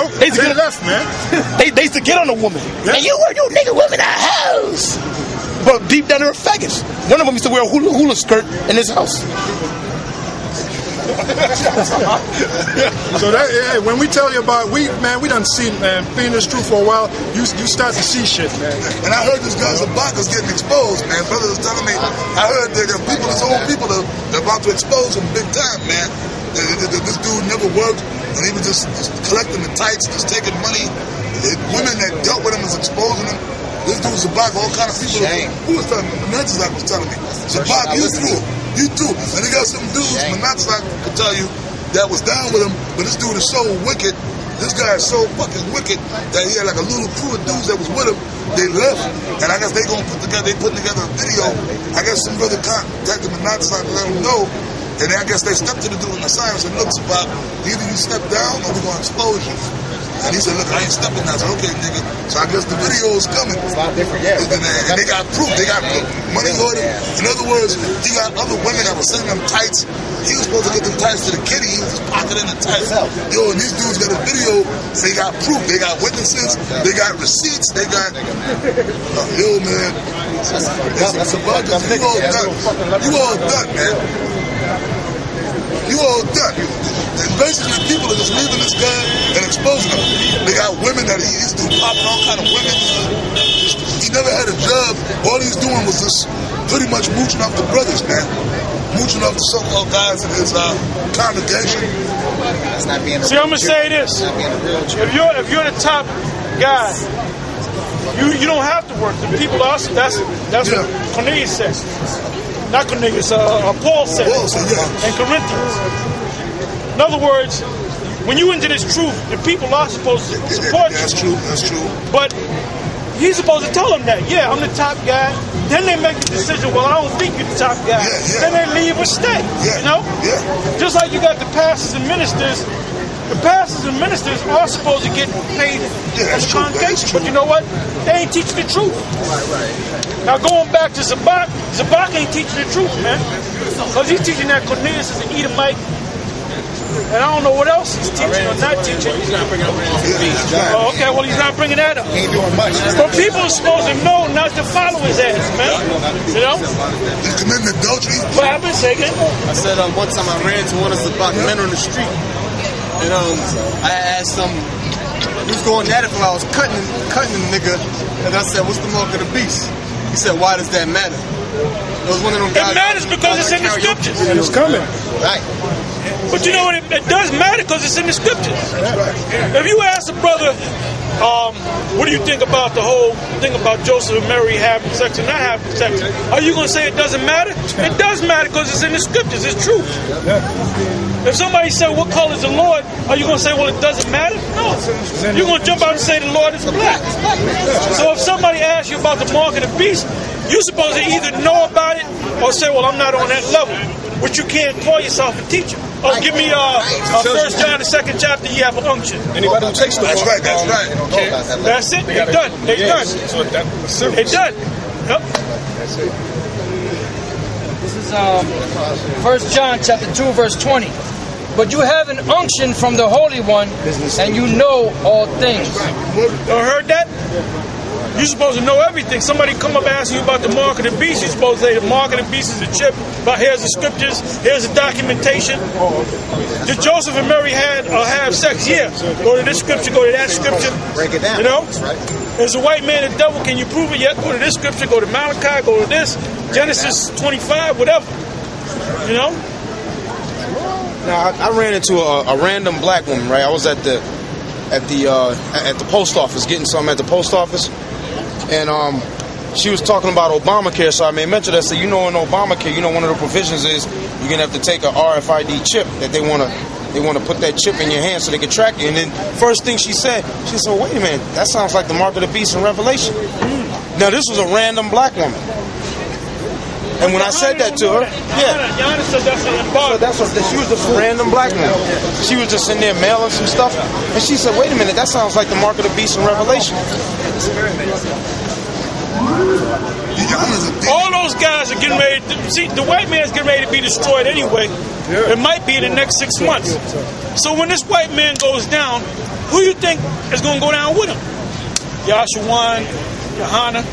They left, man. They used to get on a woman. Yeah. And you nigga women are hoes. But deep down they're faggots. One of them used to wear a hula skirt in his house. So that, when we tell you about, we done seen, man, being this truth for a while, you start to see shit, man. And I heard this guy's about is getting exposed, man. Brother was telling me, I heard that people, his own people are about to expose him big time, man. This dude never worked, and he was just collecting the tights, just taking money. Women that dealt with him was exposing him. This dude's Zabak, all kind of people. Who was telling me? Menachzak was telling me. Zabak, you too. You too. And he got some dudes, Menachzak could tell you, that was down with him, but this dude is so wicked. This guy is so fucking wicked that he had like a little crew of dudes that was with him. They left, and I guess they putting together a video. I guess some brother contacted Menachzak to let him know. And then I guess they stepped to the dude in the side and said, look, Zabak, either you step down or we're going to expose you. And he said, look, I ain't stepping now. I said, okay, nigga. So I guess the video is coming. It's a lot different, yeah. And they got proof. They got money order. In other words, he got other women that were sending him tights. He was supposed to get them tights to the kitty. He was just pocketing the tights. Yo, and these dudes got a video. They got proof. They got witnesses. They got receipts. They got... yo, man. That's a budget. You all done. You all done, man. You all done. And basically, people are just leaving this guy and exposing him. They got women that he used to popping all kind of women. He never had a job. All he was doing was just pretty much mooching off the brothers, man. Mooching off the so-called guys in his congregation. That's not being See, I'm gonna say this: if you're the top guy, you don't have to work. The people are. That's what Cornelius says. Not Cornelius. Paul said. In Corinthians. In other words, when you into this truth, the people are supposed to support you. That's true. That's true. But he's supposed to tell them that. Yeah, I'm the top guy. Then they make the decision. Well, I don't think you're the top guy. Then they leave or stay. You know. Just like you got the pastors and ministers. The pastors and ministers are supposed to get paid as a congregation, but you know what? They ain't teaching the truth. Now going back to Zabak, Zabak ain't teaching the truth, man. Because he's teaching that Cornelius is an Edomite. And I don't know what else he's teaching or not teaching. He's not bringing up Oh, okay, well, he's not bringing that up. He ain't doing much. But people are supposed to know not to follow his ass, man. You know? He's committing adultery. What happened? Say again? I said one time I ran to one of Zabak men on the street. And I asked him, he was going at it while I was cutting the nigga. And I said, what's the mark of the beast? He said, why does that matter? It was one of them guys. It matters because it's in the scriptures. And it's coming. Right. But you know what? It does matter because it's in the scriptures. If you ask a brother, what do you think about the whole thing about Joseph and Mary having sex and not having sex? Are you going to say it doesn't matter? It does matter because it's in the scriptures. It's true. If somebody said, what color is the Lord? Are you going to say, well, it doesn't matter? No. You're going to jump out and say the Lord is black. So if somebody asks you about the mark of the beast, you're supposed to either know about it or say, well, I'm not on that level. But you can't call yourself a teacher. Oh, give me 1 John, the 2nd chapter, you have an unction. Anybody who takes the That's right, that's right. Okay. That's it. They're done. They're done. They're done. Yep. This is 1 John chapter 2, verse 20. But you have an unction from the Holy One, and you know all things. You heard that? You're supposed to know everything. Somebody come up asking you about the mark of the beast. You're supposed to say the mark of the beast is a chip. But here's the scriptures. Here's the documentation. Did Joseph and Mary have sex? Yeah. Go to this scripture. Go to that scripture. Break it down. You know? There's a white man, a devil. Can you prove it yet? Go to this scripture. Go to Malachi. Go to this. Genesis 25. Whatever. You know? Now I ran into a random black woman. Right. I was at the post office getting something at the post office. And she was talking about Obamacare, so I made mention that. I said, in Obamacare, one of the provisions is you're gonna have to take a RFID chip that they wanna put that chip in your hand so they can track you. And then first thing she said, wait a minute, that sounds like the mark of the beast in Revelation. Now this was a random black woman. And when I said that to her, she was just a random black woman. She was just in there mailing some stuff, and she said, wait a minute, that sounds like the mark of the beast in Revelation. All those guys are getting ready to, see, the white man's getting ready to be destroyed anyway. It might be in the next 6 months. So when this white man goes down, Who you think is going to go down with him? Yashawan, Johanna,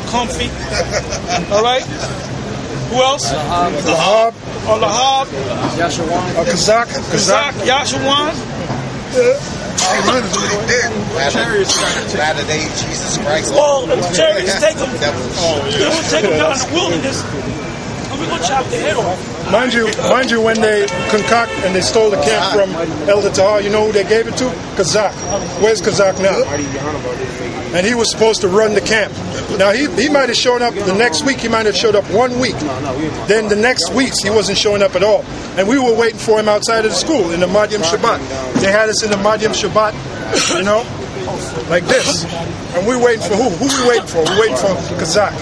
Comfy. All right? Who else? Lahab. Lahab. Yashawan. Kazak. Yashawan. Latter-day Jesus Christ. Well, the chariots take them. They will take them down in the wilderness. And we're going to chop their head off. Mind you, when they concoct and they stole the camp from Elder Tahar, you know who they gave it to? Kazak. Where's Kazak now? And he was supposed to run the camp. Now, he might have shown up the next week. He might have showed up 1 week. Then the next weeks, he wasn't showing up at all. And we were waiting for him outside of the school in the Madyam Shabbat. They had us in the Madyam Shabbat, you know, like this. And we waiting for who? Who we waiting for? We waiting for Kazak,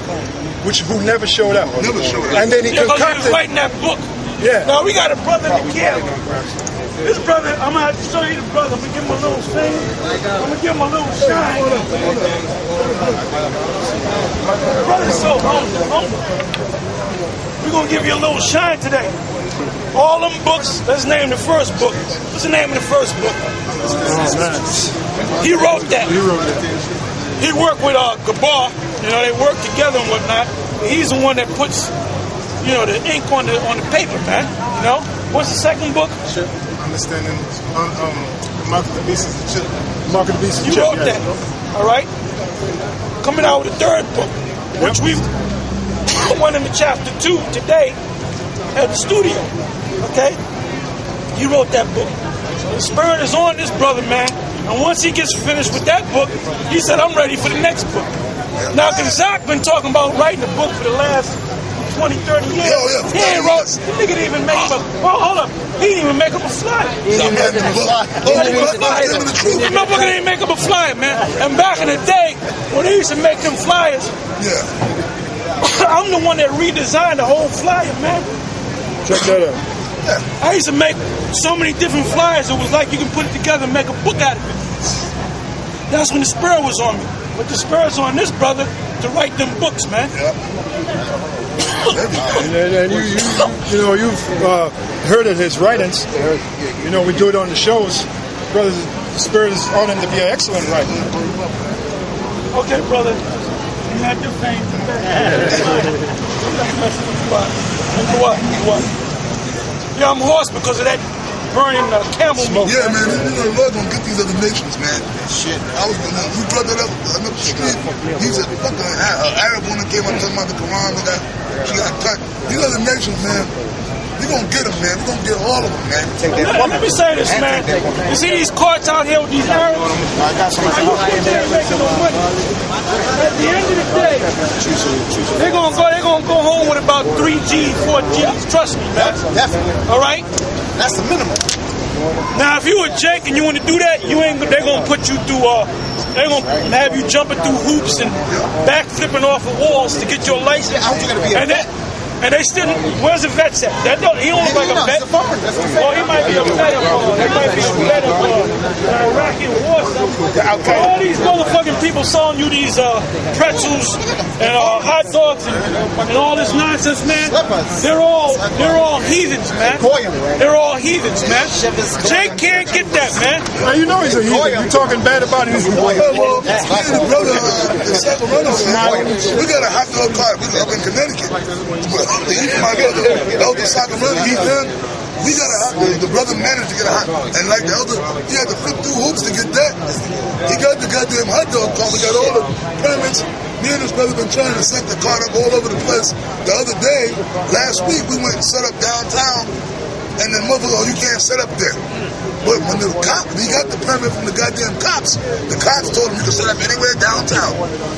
who never showed up. Never showed up. And then he Because he was concocted. writing that book. Yeah. Now, we got a brother in the camp. This brother, I'm going to have to show you the brother. I'm going to give him a little thing. I'm going to give him a little shine. Brother's so humble. We're going to give you a little shine today. All them books, let's name the first book. What's the name of the first book? He wrote that. He worked with Gabar. You know, they work together and whatnot. He's the one that puts, you know, the ink on the paper, man. You know? What's the second book? Understanding Mark of the Beast is the chip. Mark of the Beast is the You chip. wrote that, all right? Coming out with the third book, which we went into chapter 2 today at the studio, okay? He wrote that book. So the spirit is on this brother, man. And once he gets finished with that book, he said, I'm ready for the next book. Now, Kazak been talking about writing a book for the last 20, 30 years. He ain't wrote, the nigga didn't even make him a, hold up, he didn't even make him a flyer. The motherfucker didn't make him a flyer, man. And back in the day, when they used to make them flyers, I'm the one that redesigned the whole flyer, man. Check that out. I used to make so many different flyers, it was like you can put it together and make a book out of it. That's when the spirit was on me. But the spirit's on this brother to write them books, man. And you know, you've heard of his writings. You know, we do it on the shows. Brother, the spirit is on him to be an excellent writer. Okay, brother. You had your fame. What? Yeah, I'm hoarse because of that burning camel smoke. Yeah, man, you know, the Lord gonna get these other nations, man. Shit. You brought that up the street. He said, fuck, an Arab woman came up talking about the Quran and that. She got cut. These other nations, man, we gonna get them, man. We gonna get all of them, man. Let me say this, man. You see these carts out here with these Arabs? They ain't making no money. At the end of the day, they're gonna go home with about 3 G's, 4 G's. Trust me, man. Definitely. All right? That's the minimum. Now, if you a Jake and you want to do that, they're gonna put you through. They're gonna have you jumping through hoops and backflipping off of walls to get your license. And they still, where's the vet at? He don't look like a vet. Oh, he might be a vet. He might be a vet of Iraqi war. All these motherfucking people selling you these pretzels and hot dogs and all this nonsense, man. They're all heathens, man. They're all heathens, man. Jake can't get that, man. Now, you know he's a heathen. You're talking bad about him. Well, brother, in Sacramento, we got a hot dog cart. We up in Connecticut. My brother, Elder Sacramento, we got a hot dog. The brother managed to get a hot dog. And like the elder, he had to flip through hoops to get that. He got the goddamn hot dog cart. We got all the permits. Me and his brother been trying to set the cart up all over the place. The other day, last week, we went and set up downtown. And then motherfucker, you can't set up there. But when the cop, he got the permit from the goddamn cops, the cops told him you can set up anywhere downtown.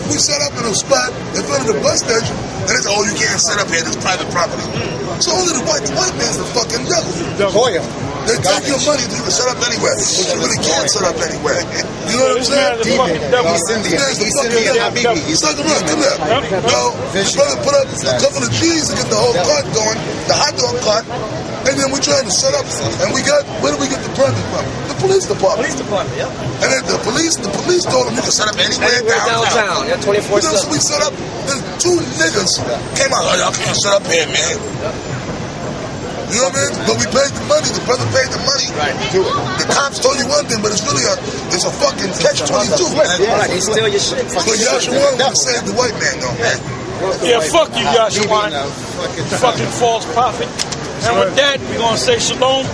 We set up in a spot in front of the bus station, and they said, oh, you can't set up here, this private property. So only the white man's the fucking devil. They take your money so you can set up anywhere, but you really can't set up anywhere. You know what I'm saying? He's like, come here. Well, his brother put up a couple of G's to get the whole cart going, the hot dog cart, and then we tried to set up, and we got, where did we get the permit from? The police department. And then the police told them you can set up anywhere downtown. Yeah, 24/7. So we set up, there's 2 niggas came out, oh, y'all can't set up here, man. You know what I mean? But we paid the money. The brother paid the money. Right. The cops told you one thing, but it's really a fucking catch-22, man. Right, they steal your shit. But Yashawan want to save the white man, though, man. Yeah, fuck you, Yashawan. Fucking false prophet. And with that, we're going to say shalom.